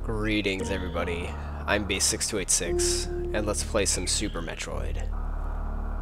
Greetings, everybody. I'm Base6286, and let's play some Super Metroid.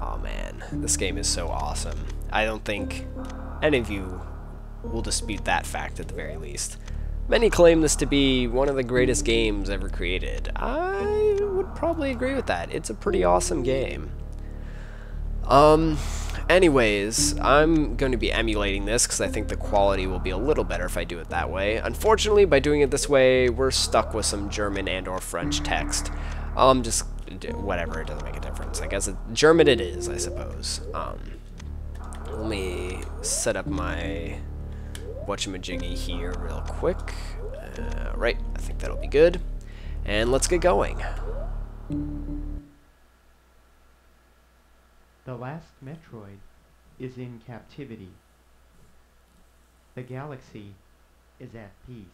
Oh man, this game is so awesome. I don't think any of you will dispute that fact at the very least. Many claim this to be one of the greatest games ever created. I would probably agree with that. It's a pretty awesome game. Anyways, I'm going to be emulating this because I think the quality will be a little better if I do it that way. Unfortunately, by doing it this way, we're stuck with some German and or French text. Just whatever, it doesn't make a difference. I guess German it is, I suppose. Let me set up my whatchamajiggy here real quick. Right, I think that'll be good. And let's get going. The last Metroid is in captivity. The galaxy is at peace.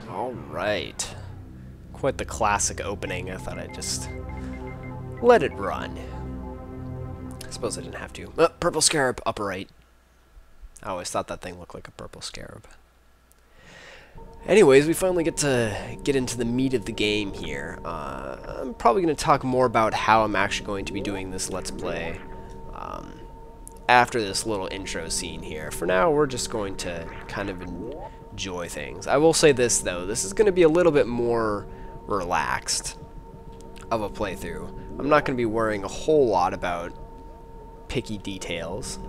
Alright. Quite the classic opening. I thought I'd just let it run. I suppose I didn't have to. Purple scarab, upper right. I always thought that thing looked like a purple scarab. Anyways, we finally get to get into the meat of the game here. I'm probably going to talk more about how I'm actually going to be doing this Let's Play after this little intro scene here. For now, we're just going to kind of enjoy things. I will say this, though. This is going to be a little bit more relaxed of a playthrough. I'm not going to be worrying a whole lot about picky details.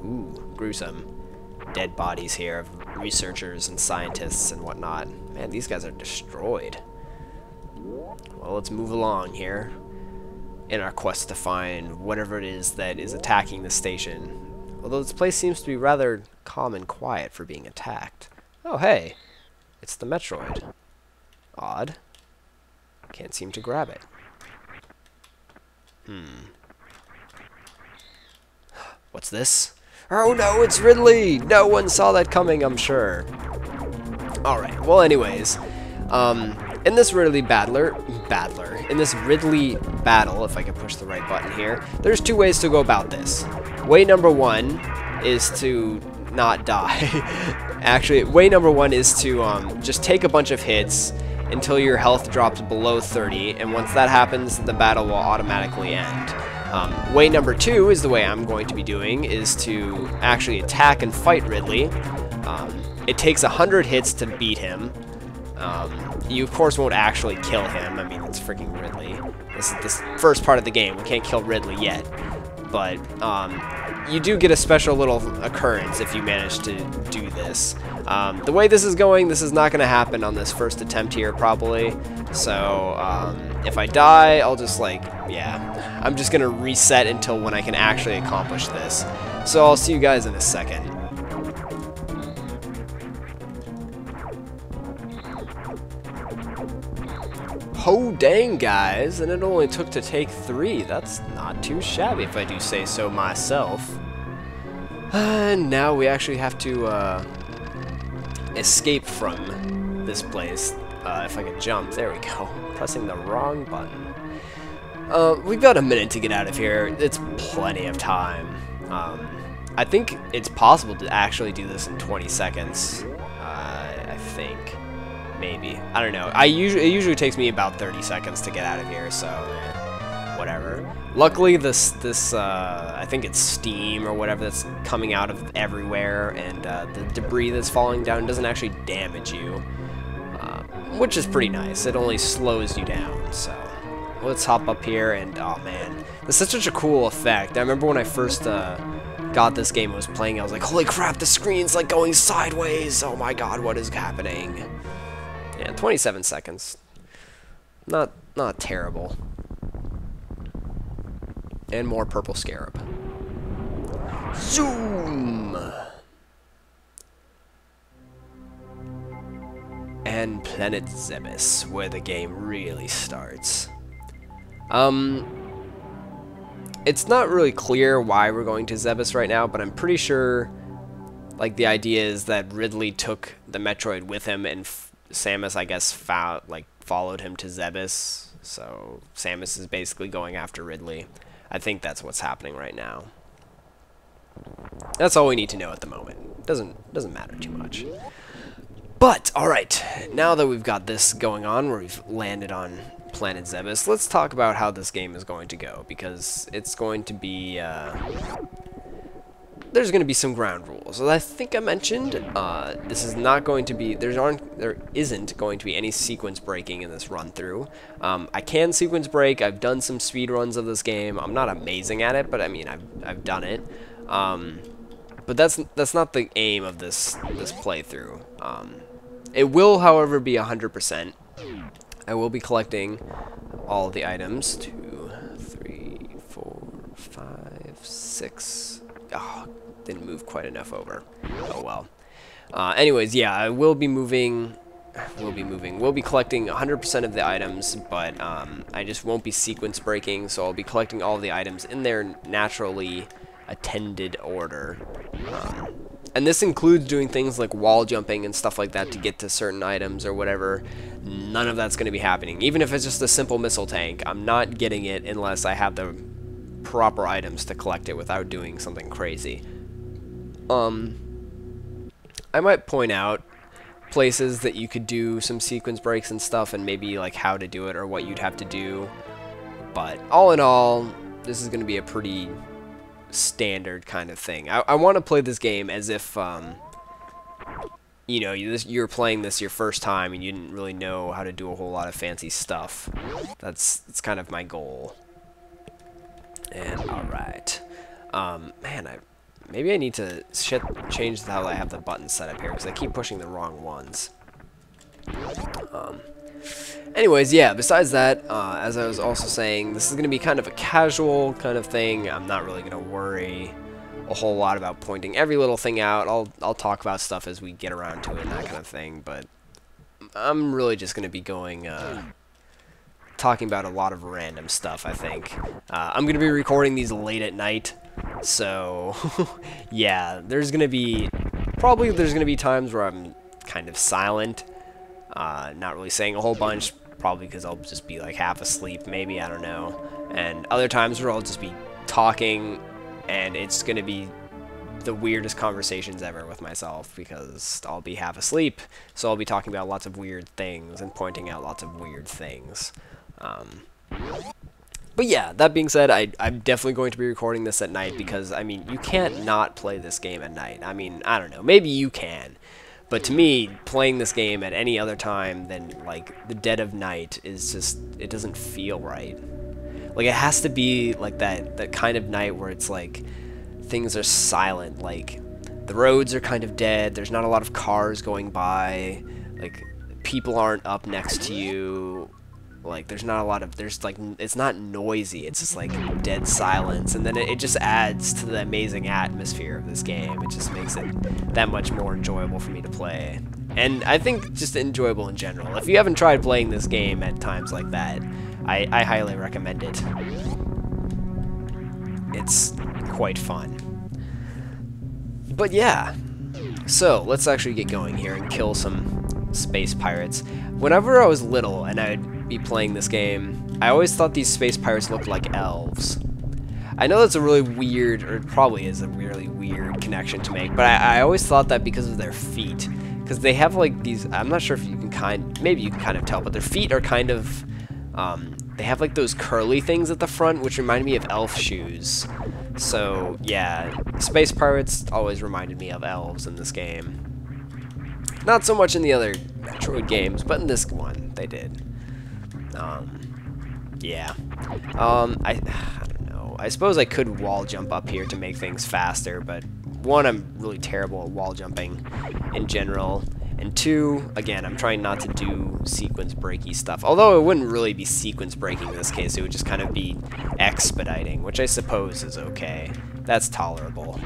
Ooh, gruesome. Dead bodies here of researchers and scientists and whatnot. Man, these guys are destroyed. Well, let's move along here in our quest to find whatever it is that is attacking the station. Although this place seems to be rather calm and quiet for being attacked. Oh, hey. It's the Metroid. Odd. Can't seem to grab it. What's this? Oh no, it's Ridley! No one saw that coming, I'm sure. Alright, well anyways, in this Ridley battle, if I can push the right button here, there's two ways to go about this. Way number one is to not die. Actually, way number one is to just take a bunch of hits until your health drops below 30, and once that happens, the battle will automatically end. Way number two is the way I'm going to be doing, is to actually attack and fight Ridley. It takes 100 hits to beat him. You of course won't actually kill him. I mean, it's freaking Ridley. This is the first part of the game. We can't kill Ridley yet. But you do get a special little occurrence if you manage to do this. The way this is going, this is not going to happen on this first attempt here, probably. So, if I die, I'll just, like, yeah. I'm just going to reset until when I can actually accomplish this. So I'll see you guys in a second. Oh dang, guys, and it only took to take 3. That's not too shabby if I do say so myself. And now we actually have to escape from this place. If I can jump, there we go. Pressing the wrong button. We've got a minute to get out of here. It's plenty of time. I think it's possible to actually do this in 20 seconds. I think. Maybe. I don't know. It usually takes me about 30 seconds to get out of here, so whatever. Luckily, this I think it's steam or whatever that's coming out of everywhere, and the debris that's falling down doesn't actually damage you, which is pretty nice. It only slows you down. So let's hop up here, and oh man, this is such a cool effect. I remember when I first got this game and was playing, I was like, holy crap, the screen's like going sideways. Oh my god, what is happening? Yeah, 27 seconds. Not terrible. And more purple scarab. Zoom! And Planet Zebes, where the game really starts. It's not really clear why we're going to Zebes right now, but I'm pretty sure, like, the idea is that Ridley took the Metroid with him, and Samus, I guess, followed him to Zebes. So Samus is basically going after Ridley. I think that's what's happening right now. That's all we need to know at the moment. Doesn't matter too much. But all right, now that we've got this going on, where we've landed on Planet Zebes, let's talk about how this game is going to go, because it's going to be there's going to be some ground rules. As I think I mentioned, this is not going to be, there isn't going to be any sequence breaking in this run through. I can sequence break. I've done some speed runs of this game. I'm not amazing at it, but I mean, I've done it. But that's not the aim of this playthrough. It will, however, be 100%. I will be collecting all the items. 2, 3, 4, 5, 6. Oh, didn't move quite enough over. Oh well. Anyways, yeah, I will be moving. We'll be collecting 100% of the items, but I just won't be sequence breaking, so I'll be collecting all the items in their naturally attended order. And this includes doing things like wall jumping and stuff like that to get to certain items or whatever. None of that's going to be happening. Even if it's just a simple missile tank, I'm not getting it unless I have the proper items to collect it without doing something crazy. I might point out places that you could do some sequence breaks and stuff, and maybe like how to do it or what you'd have to do. But all in all, this is going to be a pretty standard kind of thing. I want to play this game as if you know, you're playing this your first time and you didn't really know how to do a whole lot of fancy stuff. That's kind of my goal. And alright. Man, maybe I need to change how I have the buttons set up here, because I keep pushing the wrong ones. Anyways, yeah, besides that, as I was also saying, this is going to be kind of a casual kind of thing. I'm not really going to worry a whole lot about pointing every little thing out. I'll talk about stuff as we get around to it and that kind of thing, but I'm really just going to be going talking about a lot of random stuff, I think. I'm going to be recording these late at night, so yeah, there's going to be times where I'm kind of silent, not really saying a whole bunch, probably because I'll just be like half asleep, maybe, I don't know, and other times where I'll just be talking, and it's going to be the weirdest conversations ever with myself, because I'll be half asleep, so I'll be talking about lots of weird things and pointing out lots of weird things. But yeah, that being said, I'm definitely going to be recording this at night, because, I mean, you can't not play this game at night. I mean, I don't know, maybe you can, but to me, playing this game at any other time than, like, the dead of night is just, it doesn't feel right. Like, it has to be, like, that kind of night where it's, like, things are silent. Like, the roads are kind of dead. There's not a lot of cars going by. Like, people aren't up next to you. Like, there's not a lot of, it's not noisy. It's just, like, dead silence. And then it just adds to the amazing atmosphere of this game. It just makes it that much more enjoyable for me to play. And I think just enjoyable in general. If you haven't tried playing this game at times like that, I highly recommend it. It's quite fun. But yeah, so let's actually get going here and kill some space pirates. Whenever I was little and I'd be playing this game, I always thought these space pirates looked like elves. I know that's a really weird, or it probably is a really weird connection to make, but I always thought that because of their feet. Because they have like these, I'm not sure if you can maybe you can kind of tell, but their feet are kind of, they have like those curly things at the front, which remind me of elf shoes. So yeah, space pirates always reminded me of elves in this game. Not so much in the other Metroid games, but in this one, they did. Yeah. I don't know. I suppose I could wall jump up here to make things faster, but one, I'm really terrible at wall jumping in general. And two, again, I'm trying not to do sequence breaky stuff. Although it wouldn't really be sequence breaking in this case, it would just kind of be expediting, which I suppose is okay. That's tolerable.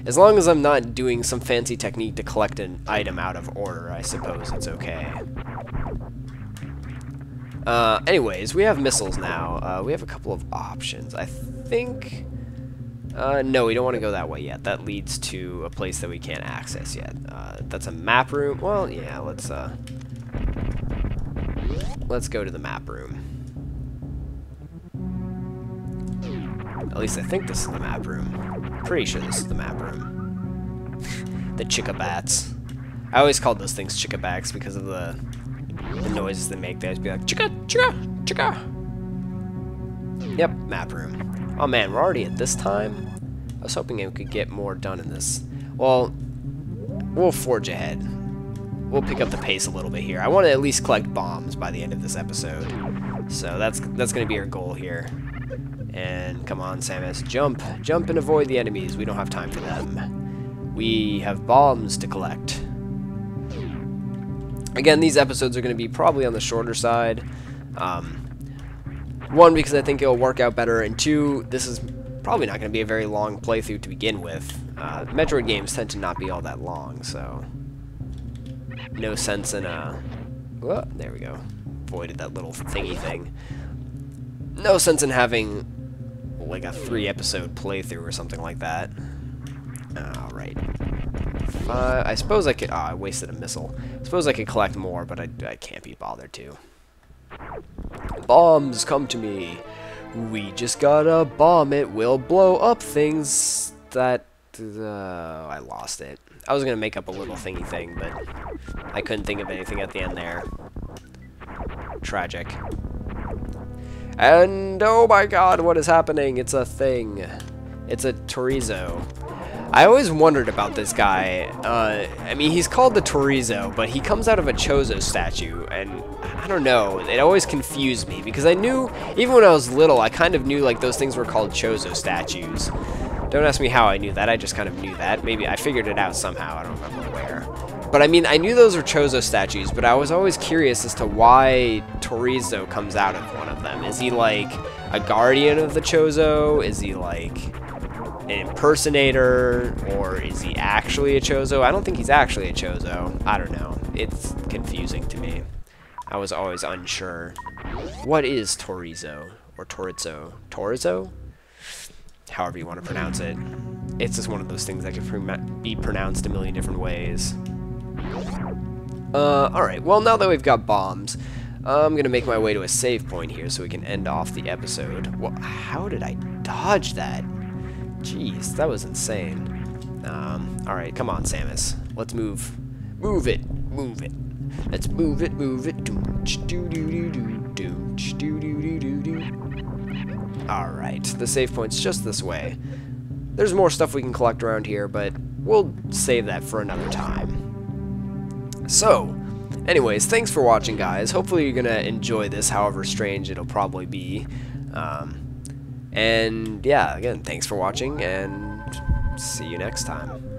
As long as I'm not doing some fancy technique to collect an item out of order, I suppose it's okay. Anyways, we have missiles now. We have a couple of options. I think... no, we don't want to go that way yet. That leads to a place that we can't access yet. That's a map room. Well, yeah, let's go to the map room. At least I think this is the map room. Pretty sure this is the map room. The chickabats. I always called those things chickabats because of the noises they make. They just be like, chicka, chicka, chicka. Yep, map room. Oh man, we're already at this time? I was hoping I could get more done in this. Well, we'll forge ahead. We'll pick up the pace a little bit here. I want to at least collect bombs by the end of this episode. So that's going to be our goal here. And come on, Samus, jump. Jump and avoid the enemies. We don't have time for them. We have bombs to collect. Again, these episodes are going to be probably on the shorter side. One, because I think it'll work out better, and two, this is probably not going to be a very long playthrough to begin with. Metroid games tend to not be all that long, so no sense in there we go. Avoided that little thingy thing. No sense in having like a 3-episode playthrough or something like that. Alright. I suppose I could... I wasted a missile. I suppose I could collect more, but I can't be bothered to. Bombs, come to me. We just got a bomb. It will blow up things that... I lost it. I was going to make up a little thingy thing, but I couldn't think of anything at the end there. Tragic. And, oh my god, what is happening? It's a thing. It's a chorizo. I always wondered about this guy. I mean, he's called the Chorizo, but he comes out of a Chozo statue, and I don't know, it always confused me, because I knew, even when I was little, I kind of knew, like, those things were called Chozo statues. Don't ask me how I knew that, I just kind of knew that. Maybe I figured it out somehow, I don't remember where. But I mean, I knew those were Chozo statues, but I was always curious as to why Chorizo comes out of one of them. Is he, like, a guardian of the Chozo? Is he, like... an impersonator, or is he actually a Chozo? I don't think he's actually a Chozo. I don't know. It's confusing to me. I was always unsure. What is Chorizo? Or Chorizo? Chorizo? However you want to pronounce it. It's just one of those things that can be pronounced a million different ways. Alright. Well, now that we've got bombs, I'm going to make my way to a save point here so we can end off the episode. Well, how did I dodge that? Jeez, that was insane. Alright, come on, Samus. Let's move. Move it. Move it. Let's move it, move it. Alright, the save point's just this way. There's more stuff we can collect around here, but we'll save that for another time. So, anyways, thanks for watching, guys. Hopefully you're gonna enjoy this, however strange it'll probably be. And yeah, again, thanks for watching, and see you next time.